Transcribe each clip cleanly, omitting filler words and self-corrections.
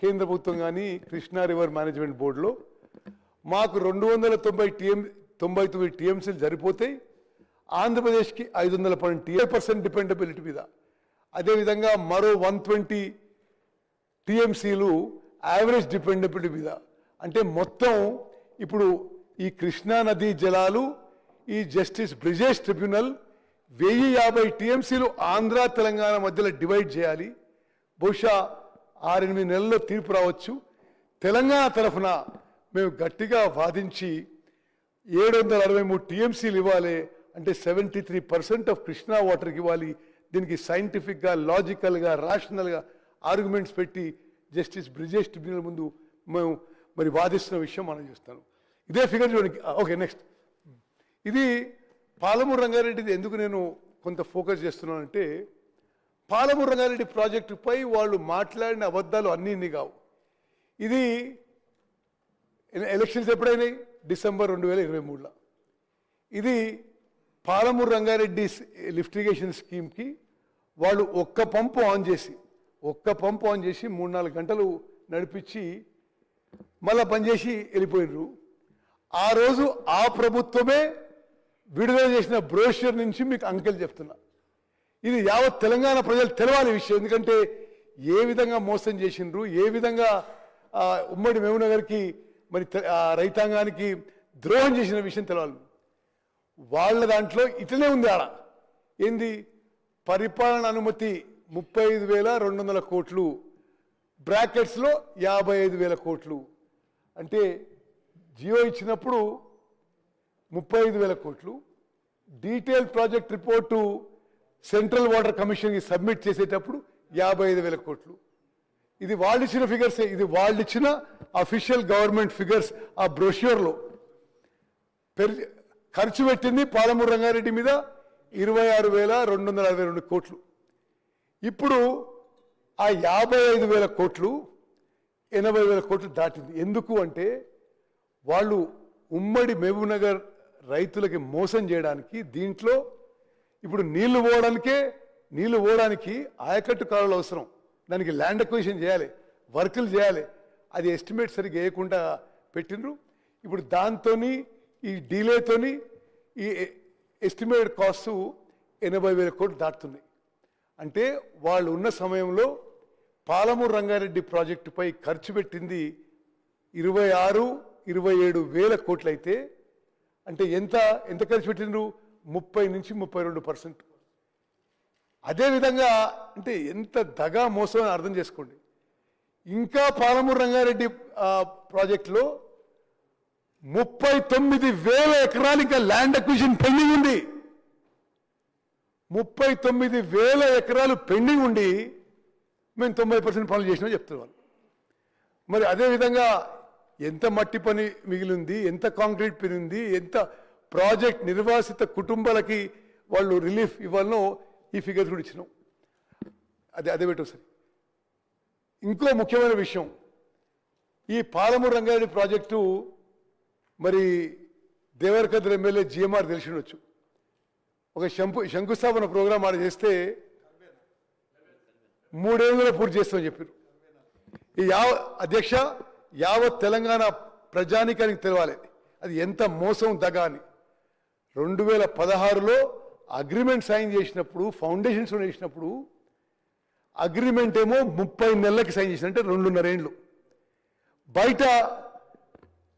కేంద్ర ప్రభుత్వం కానీ కృష్ణా రివర్ మేనేజ్మెంట్ బోర్డులో మాకు 299 టీఎంసీలు సరిపోతాయి, ఆంధ్రప్రదేశ్కి 512% డిపెండబిలిటీ మీద, అదేవిధంగా మరో 120 టీఎంసీలు యావరేజ్ డిపెండబిలిటీ మీద. అంటే మొత్తం ఇప్పుడు ఈ కృష్ణా నదీ జలాలు ఈ జస్టిస్ బ్రిజేష్ ట్రిబ్యునల్ 1050 టీఎంసీలు ఆంధ్ర తెలంగాణ మధ్యలో డివైడ్ చేయాలి. బహుశా 6-8 నెలల్లో తీర్పు రావచ్చు. తెలంగాణ తరఫున మేము గట్టిగా వాదించి 763 టీఎంసీలు ఇవ్వాలి, అంటే 73% ఆఫ్ కృష్ణా వాటర్కి ఇవ్వాలి. దీనికి సైంటిఫిక్గా, లాజికల్గా, రేషనల్గా ఆర్గ్యుమెంట్స్ పెట్టి జస్టిస్ బ్రిజేష్ ట్రిబ్యునల్ ముందు మేము మరి వాదిస్తున్న విషయం మనం చూస్తాను. ఇదే ఫిగర్ చూడండి. Okay, next. ఇది పాలమూరు రంగారెడ్డిది ఎందుకు నేను కొంత ఫోకస్ చేస్తున్నానంటే, పాలమూరు రంగారెడ్డి ప్రాజెక్టుపై వాళ్ళు మాట్లాడిన అబద్ధాలు అన్నీ కావు. ఇది ఎలక్షన్స్ ఎప్పుడైనాయి? డిసెంబర్ 2023లో. ఇది పాలమూరు రంగారెడ్డి లిఫ్ట్ ఇరిగేషన్ స్కీమ్కి వాళ్ళు ఒక్క పంపు ఆన్ చేసి 3-4 గంటలు నడిపించి మళ్ళా పనిచేసి వెళ్ళిపోయినారు. ఆ రోజు ఆ ప్రభుత్వమే విడుదల చేసిన బ్రోషర్ నుంచి మీకు అంకెలు చెప్తున్నా. ఇది యావత్ తెలంగాణ ప్రజలు తెలవాలి విషయం. ఎందుకంటే ఏ విధంగా మోసం చేసిండ్రు, ఏ విధంగా ఉమ్మడి మహబూబ్నగర్కి మరి రైతాంగానికి ద్రోహం చేసిన విషయం తెలవాలి. వాళ్ళ దాంట్లో ఇట్లనే ఉంది. ఆడ ఏంది? పరిపాలన అనుమతి 35,200 కోట్లు, బ్రాకెట్స్లో 55,000 కోట్లు. అంటే జియో ఇచ్చినప్పుడు 35,000 కోట్లు, detail project report central water కమిషన్కి సబ్మిట్ చేసేటప్పుడు 55,000 కోట్లు. ఇది వాళ్ళు ఇచ్చిన ఫిగర్సే, ఇది వాళ్ళు ఇచ్చిన అఫీషియల్ గవర్నమెంట్ ఫిగర్స్. ఆ బ్రోష్యూర్లో ఖర్చు పెట్టింది పాలమూరు రంగారెడ్డి మీద 26,262 కోట్లు. ఇప్పుడు ఆ 55,000 కోట్లు 80,000 కోట్లు దాటింది. ఎందుకు అంటే వాళ్ళు ఉమ్మడి మహబూబ్నగర్ రైతులకి మోసం చేయడానికి, దీంట్లో ఇప్పుడు నీళ్లు పోవడానికి ఆయకట్టు కాలువలు అవసరం, దానికి ల్యాండ్ అక్విజిషన్ చేయాలి, వర్కులు చేయాలి. అది ఎస్టిమేట్ సరిగ్గా వేయకుండా పెట్టిండ్రు. ఇప్పుడు దాంతో ఈ డీలేతోని ఈ ఎస్టిమేట్ కాస్ట్ 80,000 కోట్లు దాటుతుంది. అంటే వాళ్ళు ఉన్న సమయంలో పాలమూరు రంగారెడ్డి ప్రాజెక్టుపై ఖర్చు పెట్టింది 26-27,000 కోట్లు అయితే, అంటే ఎంత ఖర్చు పెట్టిండ్రు? 30-32%. అదేవిధంగా అంటే ఎంత దగా మోసం అని అర్థం చేసుకోండి. ఇంకా పాలమూరు రంగారెడ్డి ప్రాజెక్టులో 39,000 ఎకరాలు ఇంకా ల్యాండ్ అక్విజిషన్ పెండింగ్ ఉంది. 39,000 ఎకరాలు పెండింగ్ ఉండి మేము 90% పనులు చేసినా చెప్తున్నాం. మరి అదేవిధంగా ఎంత మట్టి పని మిగిలింది, ఎంత కాంక్రీట్ పని ఉంది, ఎంత ప్రాజెక్ట్ నిర్వాసిత కుటుంబాలకి వాళ్ళు రిలీఫ్ ఇవ్వాలనో ఈ ఫిగర్స్ కూడా ఇచ్చినాం. అదే పెట్టు సరే. ఇంకో ముఖ్యమైన విషయం, ఈ పాలమూరు రంగారెడ్డి ప్రాజెక్టు మరి దేవరకద్ర ఎమ్మెల్యే జిఎంఆర్ తెలిసినవచ్చు. ఒక శంకుస్థాపన ప్రోగ్రాం ఆడ చేస్తే 3 ఏళ్ళలో పూర్తి చేస్తామని చెప్పారు. ఈ అధ్యక్ష యావత్ తెలంగాణ ప్రజానికానికి తెలవాలి అది ఎంత మోసం దగా అని. 2016లో అగ్రిమెంట్ సైన్ చేసినప్పుడు, ఫౌండేషన్స్ వేసినప్పుడు అగ్రిమెంట్ ఏమో 30 నెలలకి సైన్ చేసిన, అంటే 2.5 ఏళ్ళు. బయట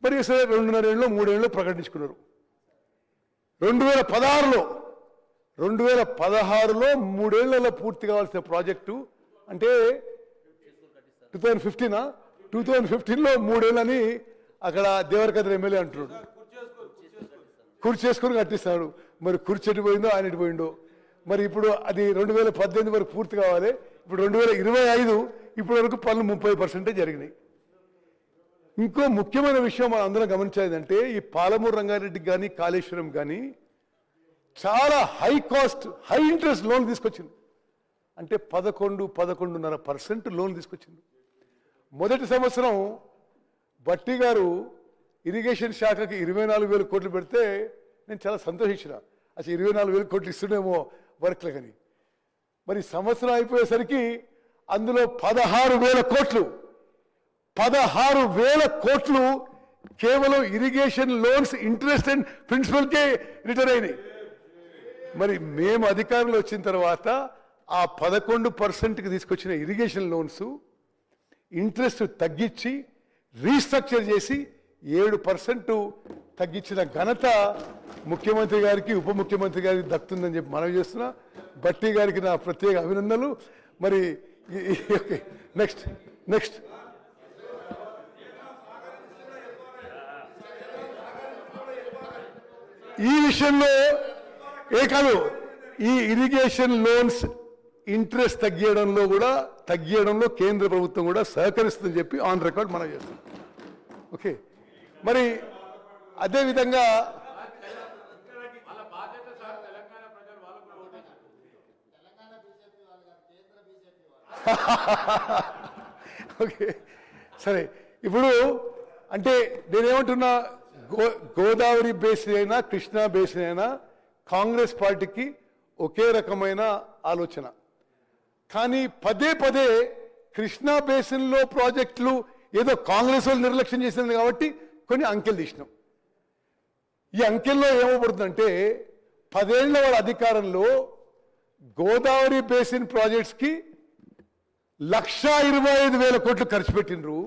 మరి సరే 2.5 ఏళ్ళు 3 ఏళ్ళు ప్రకటించుకున్నారు. 2016లో 3 ఏళ్లలో పూర్తి కావాల్సిన ప్రాజెక్టు, అంటే 2015లో 3 ఏళ్ళని అక్కడ దేవరకద్ర ఎమ్మెల్యే అంటున్నాడు. కుర్చీ చేసుకొని కట్టిస్తాడు. మరి కుర్చీ ఎటు పోయిందో ఆయన ఎటు పోయిందో. మరి ఇప్పుడు అది 2018 వరకు పూర్తి కావాలి. ఇప్పుడు 2025 ఇప్పటి వరకు పనులు 30% జరిగినాయి. ఇంకో ముఖ్యమైన విషయం మనం అందరం గమనించేదంటే, ఈ పాలమూరు రంగారెడ్డికి కానీ కాళేశ్వరం కానీ చాలా high cost, high interest loan తీసుకొచ్చింది. అంటే 11-11.5% లోన్ తీసుకొచ్చింది. మొదటి సంవత్సరం బట్టి గారు ఇరిగేషన్ శాఖకి 24,000 కోట్లు పెడితే నేను చాలా సంతోషించిన. అసలు 24,000 కోట్లు ఇస్తుండేమో వర్క్లు కానీ. మరి సంవత్సరం అయిపోయేసరికి అందులో 16,000 కోట్లు 16,000 కోట్లు కేవలం ఇరిగేషన్ లోన్స్ ఇంట్రెస్ట్ అండ్ ప్రిన్సిపల్కే రిటర్న్ అయినాయి. మరి మేము అధికారంలో వచ్చిన తర్వాత ఆ 11%కి తీసుకొచ్చిన ఇరిగేషన్ లోన్స్ ఇంట్రెస్ట్ తగ్గించి రీస్ట్రక్చర్ చేసి 7% తగ్గించిన ఘనత ముఖ్యమంత్రి గారికి ఉప ముఖ్యమంత్రి గారికి దక్కుతుందని చెప్పి మనవి చేస్తున్నా. బట్టి గారికి నా ప్రత్యేక అభినందనలు. మరి నెక్స్ట్ ఈ విషయంలో కాదు, ఈ ఇరిగేషన్ లోన్స్ ఇంట్రెస్ట్ తగ్గియడంలో కేంద్ర ప్రభుత్వం కూడా సహకరిస్తుందని చెప్పి ఆన్ రికార్డ్ మనం చేస్తాం. ఓకే, మరి అదేవిధంగా ఓకే సరే, ఇప్పుడు అంటే నేనేమంటున్నా, గోదావరి బేసిన్ అయినా కృష్ణా బేసిన్ అయినా కాంగ్రెస్ పార్టీకి ఒకే రకమైన ఆలోచన. కానీ పదే కృష్ణా బేసిన్లో ప్రాజెక్టులు ఏదో కాంగ్రెస్ వాళ్ళు నిర్లక్ష్యం చేసింది కాబట్టి కొన్ని అంకెలు తీసినాం. ఈ అంకెల్లో ఏమవుతుందంటే 10 ఏళ్ల వాళ్ళ అధికారంలో గోదావరి బేసిన్ ప్రాజెక్ట్స్కి 1,25,000 కోట్లు ఖర్చు పెట్టినరు.